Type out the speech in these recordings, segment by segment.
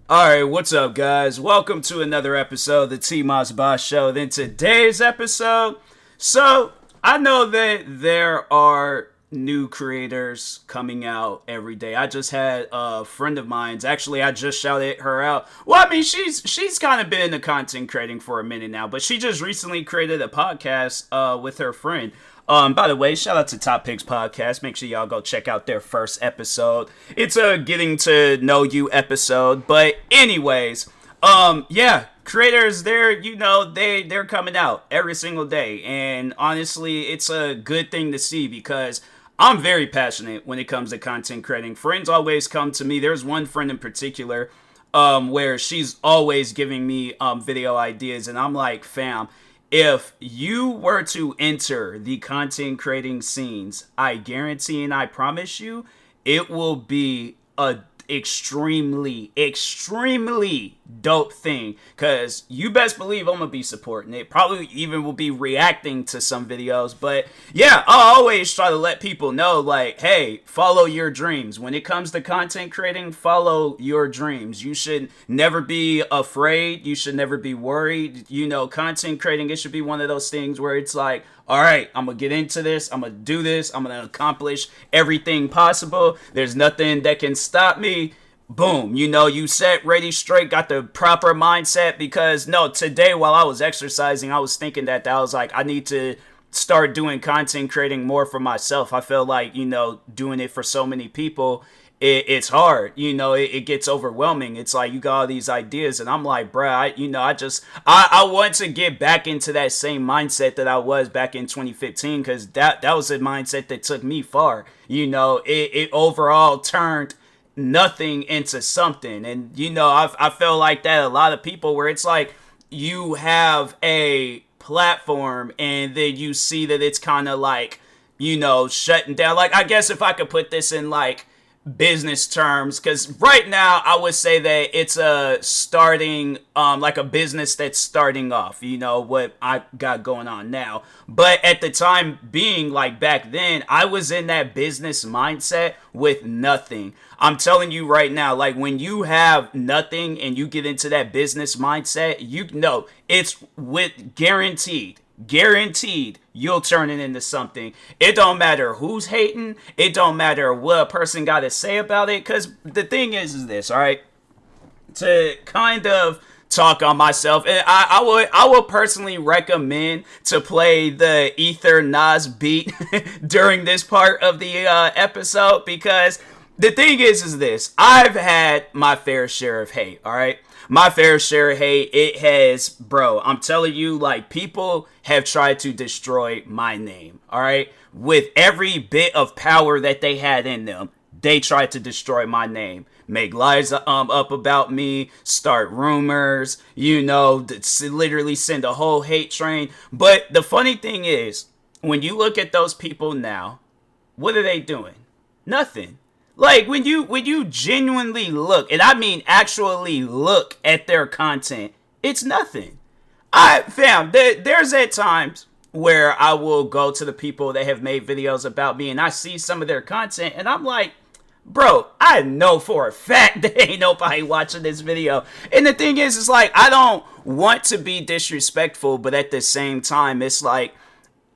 Alright, what's up, guys? Welcome to another episode of the TMossBoss Show. Then today's episode, I know that there are new creators coming out every day. I just had a friend of mine's, actually, I just shouted her out. Well, I mean, she's kind of been into content creating for a minute now, but she just recently created a podcast with her friend. By the way, shout out to Top Picks Podcast. Make sure y'all go check out their first episode. It's a getting to know you episode. But anyways, yeah, creators, they're coming out every single day. And honestly, it's a good thing to see because I'm very passionate when it comes to content creating. Friends always come to me. There's one friend in particular, where she's always giving me video ideas, and I'm like, fam, if you were to enter the content creating scenes, I guarantee and I promise you, it will be a extremely dope thing, because you best believe I'm gonna be supporting it. Probably even will be reacting to some videos. But yeah, I always try to let people know, like, hey, follow your dreams. When it comes to content creating, follow your dreams. You should never be afraid. You should never be worried. Content creating, it should be one of those things where it's like, all right, I'm going to get into this. I'm going to do this. I'm going to accomplish everything possible. There's nothing that can stop me. Boom. You set, ready, straight, got the proper mindset. Because, no, today while I was exercising, I was thinking that I was like, I need to start doing content creating more for myself. I feel like, doing it for so many people, it's hard. It gets overwhelming. It's like you got all these ideas, and I'm like, bruh, I want to get back into that same mindset that I was back in 2015, because that was a mindset that took me far. It overall turned nothing into something. And I feel like that a lot of people, where it's like you have a platform and then you see that it's kind of like, shutting down. Like, I guess if I could put this in like business terms, because right now I would say that it's a starting like a business that's starting off, what I got going on now. But at the time being, like back then, I was in that business mindset with nothing. I'm telling you right now, like when you have nothing and you get into that business mindset, it's with guaranteed you'll turn it into something. It don't matter who's hating. It don't matter what a person got to say about it. Because the thing is this, all right? To kind of talk on myself, and I would personally recommend to play the Ether Nas beat during this part of the episode, because the thing is this: I've had my fair share of hate, all right? My fair share of hate. It has, bro, I'm telling you, like, people have tried to destroy my name, all right? With every bit of power that they had in them, they tried to destroy my name. Make lies up about me, start rumors, literally send a whole hate train. But the funny thing is, when you look at those people now, what are they doing? Nothing. Like, when you genuinely look, and I mean actually look at their content, it's nothing. There's at times where I will go to the people that have made videos about me, and I see some of their content, and I'm like, bro, I know for a fact that ain't nobody watching this video. And the thing is, it's like, I don't want to be disrespectful, but at the same time, it's like,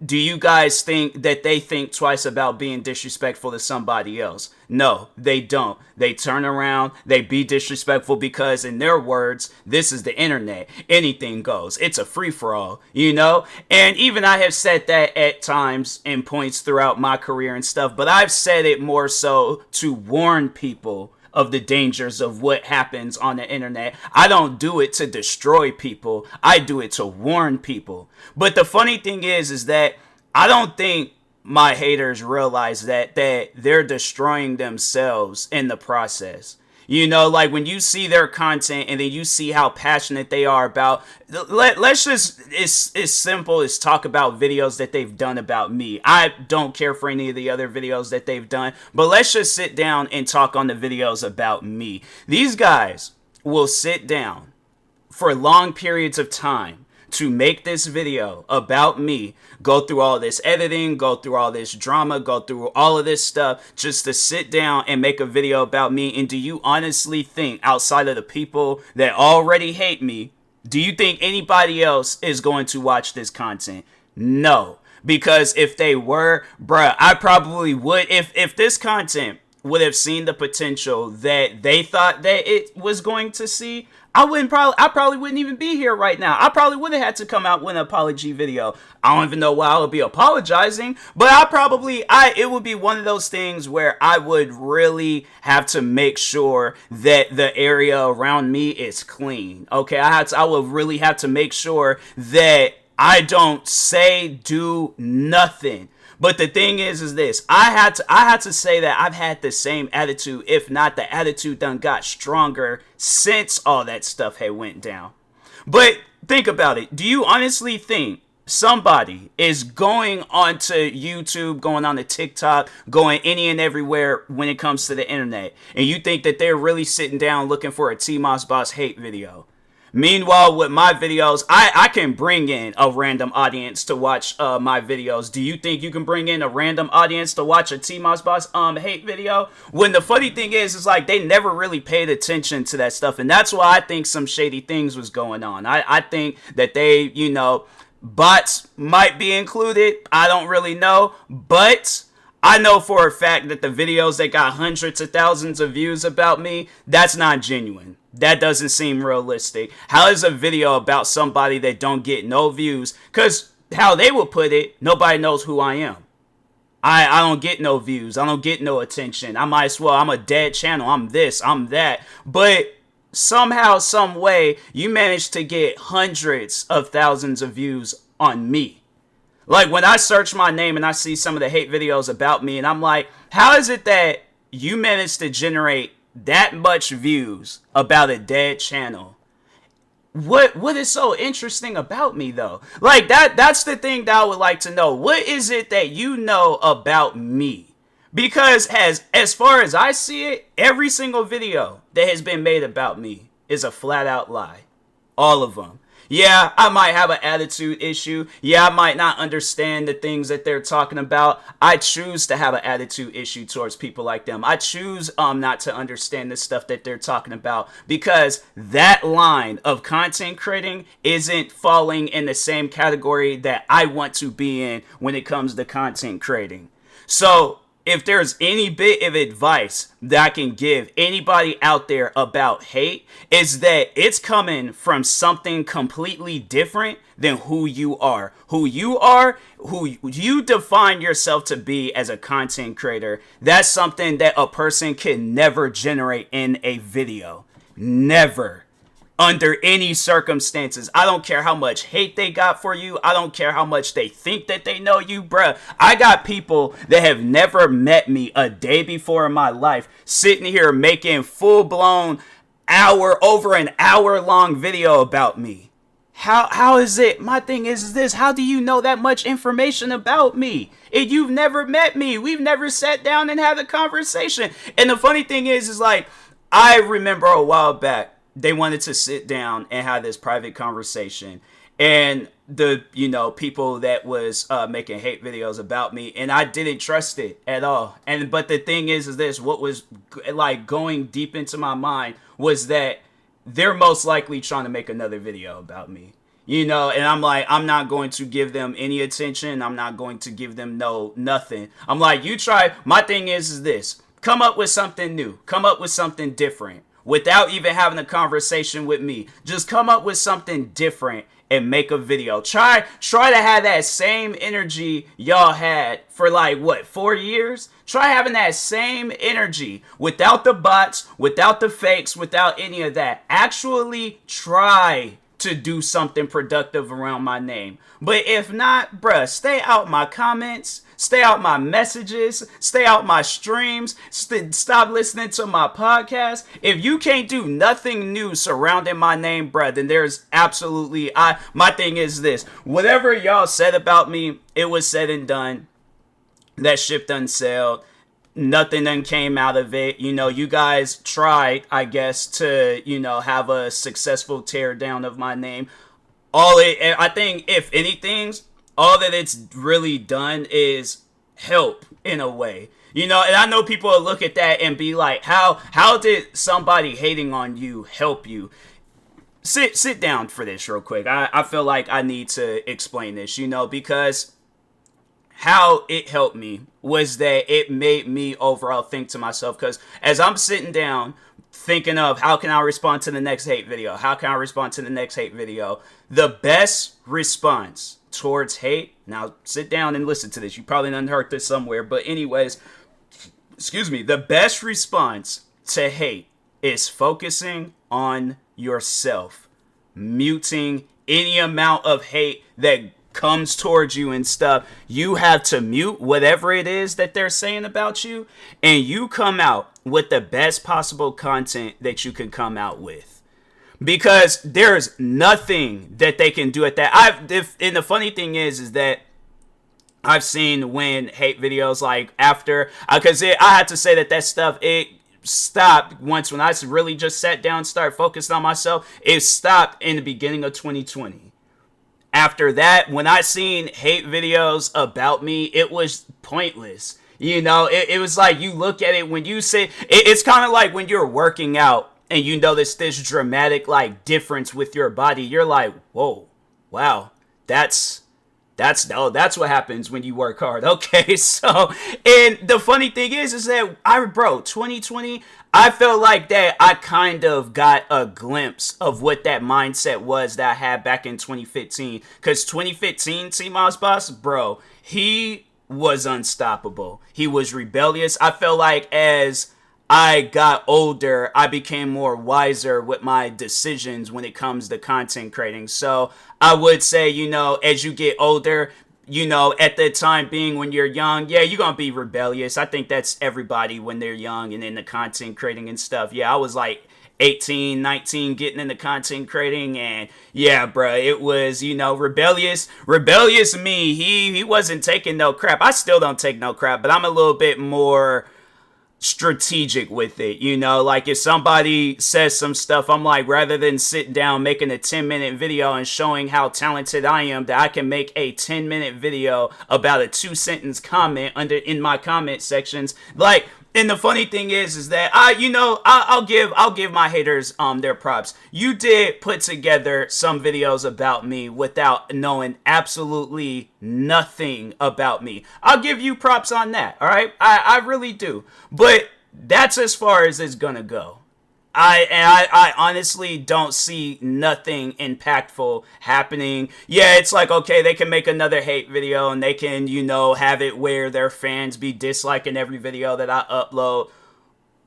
do you guys think that they think twice about being disrespectful to somebody else? No, they don't. They turn around, they be disrespectful, because in their words, this is the internet. Anything goes. It's a free-for-all, And even I have said that at times and points throughout my career and stuff, but I've said it more so to warn people of the dangers of what happens on the internet. I don't do it to destroy people. I do it to warn people. But the funny thing is that I don't think my haters realize that they're destroying themselves in the process. Like when you see their content and then you see how passionate they are about, let's just, it's as simple as talk about videos that they've done about me. I don't care for any of the other videos that they've done, but let's just sit down and talk on the videos about me. These guys will sit down for long periods of time to make this video about me, go through all this editing, go through all this drama, go through all of this stuff just to sit down and make a video about me? And do you honestly think, outside of the people that already hate me, do you think anybody else is going to watch this content? No. Because if they were, bruh, I probably would. If this content would have seen the potential that they thought that it was going to see, I probably wouldn't even be here right now. I probably would have had to come out with an apology video. I don't even know why I would be apologizing, but it would be one of those things where I would really have to make sure that the area around me is clean. Okay, I would really have to make sure that I don't do nothing. But the thing is this, I had to say that I've had the same attitude, if not the attitude done got stronger since all that stuff had went down. But think about it. Do you honestly think somebody is going onto YouTube, going on to TikTok, going any and everywhere when it comes to the internet, and you think that they're really sitting down looking for a TMossBoss hate video? Meanwhile, with my videos, I can bring in a random audience to watch my videos. Do you think you can bring in a random audience to watch a TMossBoss hate video? When the funny thing is like they never really paid attention to that stuff, and that's why I think some shady things was going on. I think that they, bots might be included. I don't really know, but I know for a fact that the videos that got hundreds of thousands of views about me, that's not genuine. That doesn't seem realistic. How is a video about somebody that don't get no views? Because how they would put it, nobody knows who I am. I don't get no views. I don't get no attention. I'm a dead channel. I'm this, I'm that. But somehow, some way, you managed to get hundreds of thousands of views on me. Like when I search my name and I see some of the hate videos about me, and I'm like, how is it that you managed to generate that much views about a dead channel? What is so interesting about me though? Like that's the thing that I would like to know. What is it that you know about me? Because as far as I see it, every single video that has been made about me is a flat out lie. All of them. Yeah, I might have an attitude issue. Yeah, I might not understand the things that they're talking about. I choose to have an attitude issue towards people like them. I choose not to understand the stuff that they're talking about because that line of content creating isn't falling in the same category that I want to be in when it comes to content creating. So if there's any bit of advice that I can give anybody out there about hate, is that it's coming from something completely different than who you are. Who you define yourself to be as a content creator, that's something that a person can never generate in a video. Never. Under any circumstances. I don't care how much hate they got for you. I don't care how much they think that they know you, bruh. I got people that have never met me a day before in my life sitting here making full-blown over an hour long video about me. How is it? My thing is this. How do you know that much information about me? If you've never met me, we've never sat down and had a conversation. And the funny thing is like, I remember a while back, they wanted to sit down and have this private conversation, and the people that was making hate videos about me, and I didn't trust it at all. But the thing is this, what was like going deep into my mind was that they're most likely trying to make another video about me, and I'm like, I'm not going to give them any attention. I'm not going to give them nothing. I'm like, you try. My thing is this, come up with something new, come up with something different. Without even having a conversation with me, just come up with something different and make a video. Try to have that same energy y'all had for 4 years? Try having that same energy without the bots, without the fakes, without any of that. Actually try to do something productive around my name. But if not, bruh, stay out my comments, stay out my messages, stay out my streams, stop listening to my podcast. If you can't do nothing new surrounding my name, bruh, then there's absolutely, my thing is this, whatever y'all said about me, it was said and done. That ship done sailed. Nothing done came out of it. You guys tried, I guess, to, have a successful tear down of my name. I think if anything, all that it's really done is help in a way. You know, and I know people will look at that and be like, how did somebody hating on you help you? Sit down for this real quick. I feel like I need to explain this, you know, because how it helped me was that it made me overall think to myself, because as I'm sitting down thinking of how can I respond to the next hate video, how can I respond to the next hate video, the best response towards hate, now sit down and listen to this, you probably done heard this somewhere, but anyways, excuse me, the best response to hate is focusing on yourself, muting any amount of hate that comes towards you and stuff. You have to mute whatever it is that they're saying about you, and you come out with the best possible content that you can come out with, because there's nothing that they can do at that. And the funny thing is that I've seen when hate videos, like after, because I had to say that stuff, it stopped once when I really just sat down and started focusing on myself. It stopped in the beginning of 2020. After that, when I seen hate videos about me, it was pointless. You know, it was like, you look at it when you say, it's kind of like when you're working out and you notice this dramatic like difference with your body. You're like, whoa, wow, that's what happens when you work hard. Okay, so, and the funny thing is that 2020, I felt like that I kind of got a glimpse of what that mindset was that I had back in 2015. Because 2015, TMossBoss, bro, he was unstoppable. He was rebellious. I felt like as I got older, I became more wiser with my decisions when it comes to content creating. So I would say, you know, as you get older, you know, at the time being when you're young, yeah, you're going to be rebellious. I think that's everybody when they're young and in the content creating and stuff. Yeah, I was like 18, 19, getting into content creating, and yeah, bruh, it was, you know, rebellious me. He wasn't taking no crap. I still don't take no crap, but I'm a little bit more strategic with it, you know, like if somebody says some stuff, I'm like, rather than sitting down making a 10-minute video and showing how talented I am, that I can make a 10-minute video about a 2-sentence comment in my comment sections. Like, and the funny thing is that I'll give my haters their props. You did put together some videos about me without knowing absolutely nothing about me. I'll give you props on that. All right, I really do. But that's as far as it's gonna go. I honestly don't see nothing impactful happening. Yeah, it's like, okay, they can make another hate video and they can, you know, have it where their fans be disliking every video that I upload.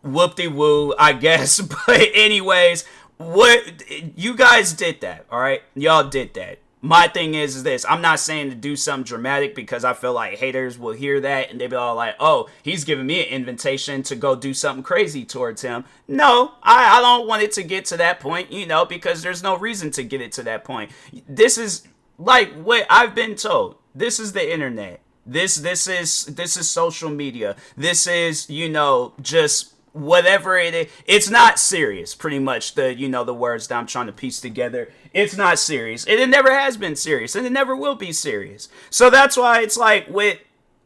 Whoop-de-woo, I guess. But anyways, you guys did that, all right? Y'all did that. My thing is this. I'm not saying to do something dramatic, because I feel like haters will hear that and they be all like, oh, he's giving me an invitation to go do something crazy towards him. No, I don't want it to get to that point, you know, because there's no reason to get it to that point. This is like what I've been told. This is the internet. This is social media. This is, you know, just whatever it is. It's not serious, pretty much, the words that I'm trying to piece together. It's not serious. And it never has been serious, and it never will be serious. So that's why it's like, with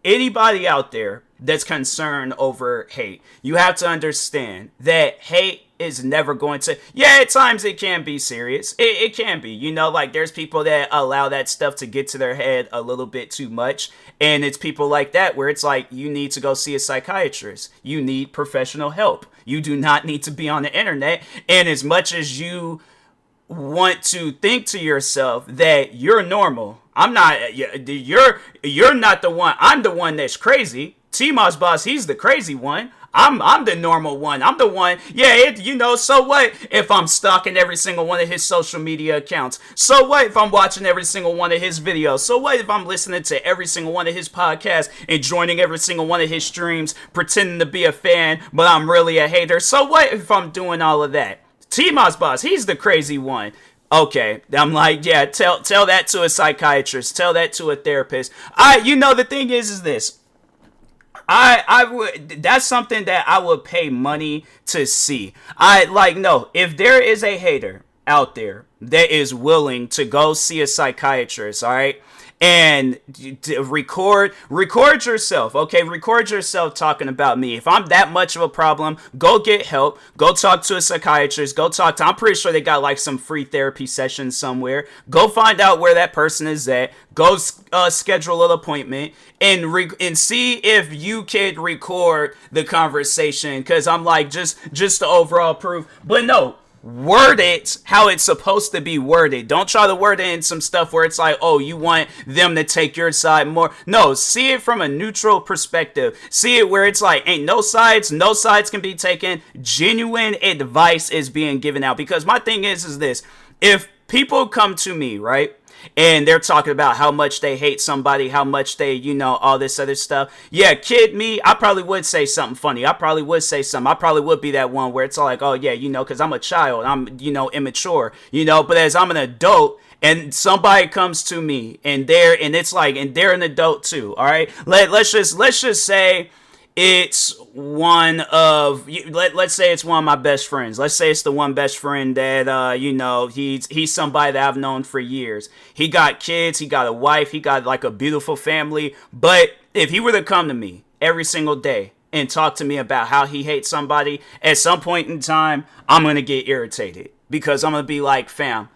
anybody out there that's concerned over hate, you have to understand that hate is never going to, yeah, at times it can be serious. It can be, you know, like there's people that allow that stuff to get to their head a little bit too much. And it's people like that where it's like, you need to go see a psychiatrist. You need professional help. You do not need to be on the internet. And as much as you want to think to yourself that you're normal, you're not the one. I'm the one that's crazy. TMossBoss, he's the crazy one. I'm the normal one. I'm the one. Yeah, so what if I'm stalking every single one of his social media accounts? So what if I'm watching every single one of his videos? So what if I'm listening to every single one of his podcasts and joining every single one of his streams, pretending to be a fan, but I'm really a hater? So what if I'm doing all of that? TMossBoss, he's the crazy one. Okay, I'm like, yeah, tell that to a psychiatrist. Tell that to a therapist. The thing is this. I would, that's something that I would pay money to see. No, if there is a hater out there that is willing to go see a psychiatrist, all right, and record yourself, okay? Record yourself talking about me. If I'm that much of a problem, go get help. Go talk to a psychiatrist. Go talk to, I'm pretty sure they got like some free therapy sessions somewhere. Go find out where that person is at. Go schedule an appointment and see if you can record the conversation, because I'm like, just the overall proof. But no, word it how it's supposed to be worded. Don't try to word it in some stuff where it's like, oh, you want them to take your side more. No, see it from a neutral perspective. See it where it's like, ain't no sides can be taken. Genuine advice is being given out. Because my thing is this: if people come to me, right, and they're talking about how much they hate somebody, how much they, all this other stuff. Yeah, kid me, I probably would say something funny. I probably would say something. I probably would be that one where it's all like, oh yeah, because I'm a child. I'm, immature, but as I'm an adult and somebody comes to me and they're an adult too. All right. Let's just say it's let's say it's one of my best friends. Let's say it's the one best friend that, he's somebody that I've known for years. He got kids, he got a wife, he got like a beautiful family. But if he were to come to me every single day and talk to me about how he hates somebody, at some point in time, I'm going to get irritated, because I'm going to be like, fam,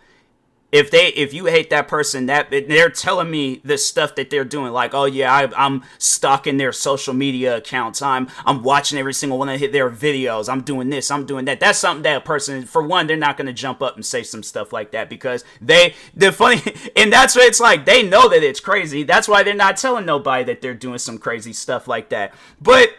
if you hate that person, that they're telling me the stuff that they're doing, like, oh yeah, I'm stalking their social media accounts, I'm watching every single one of their videos, I'm doing this, I'm doing that. That's something that a person, for one, they're not going to jump up and say some stuff like that, because the funny, and that's what it's like, they know that it's crazy. That's why they're not telling nobody that they're doing some crazy stuff like that. But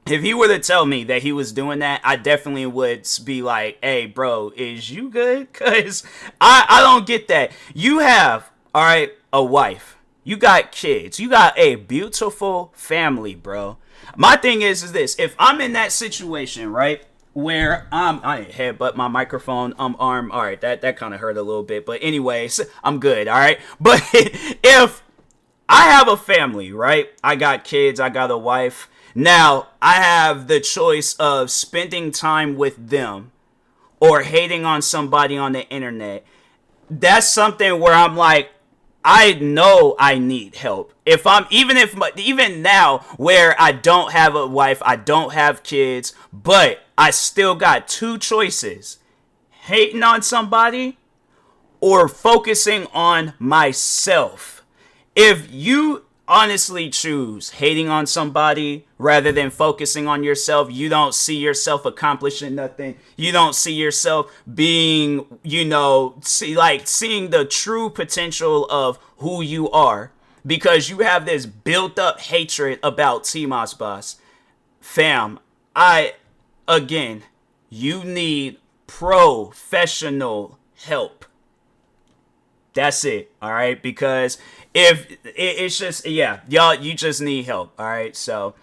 if he were to tell me that he was doing that, I definitely would be like, hey, bro, is you good? Because I don't get that. You have, all right, a wife. You got kids. You got a beautiful family, bro. My thing is this. If I'm in that situation, right, where I headbutt my microphone arm. All right, that kind of hurt a little bit. But anyways, I'm good, all right? But if I have a family, right, I got kids, I got a wife. Now, I have the choice of spending time with them or hating on somebody on the internet. That's something where I'm like, I know I need help. Even now, where I don't have a wife, I don't have kids, but I still got two choices: hating on somebody or focusing on myself. If you honestly choose hating on somebody rather than focusing on yourself, you don't see yourself accomplishing nothing. You don't see yourself being, seeing the true potential of who you are, because you have this built up hatred about TMossBoss. Fam, you need professional help. That's it, all right? Because if it's just, y'all, you just need help, all right? So,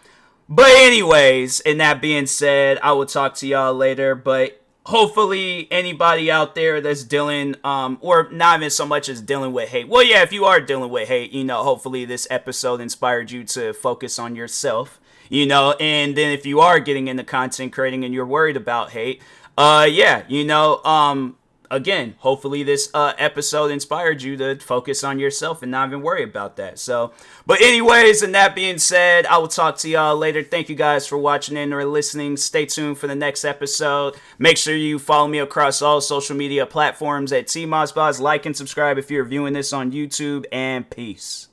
but anyways, and that being said, I will talk to y'all later. But hopefully anybody out there that's dealing, or not even so much as dealing with hate. Well, yeah, if you are dealing with hate, hopefully this episode inspired you to focus on yourself, and then if you are getting into content creating and you're worried about hate, again, hopefully this episode inspired you to focus on yourself and not even worry about that. So, but anyways, and that being said, I will talk to y'all later. Thank you guys for watching and or listening. Stay tuned for the next episode. Make sure you follow me across all social media platforms at TMossBoss. Like and subscribe if you're viewing this on YouTube, and peace.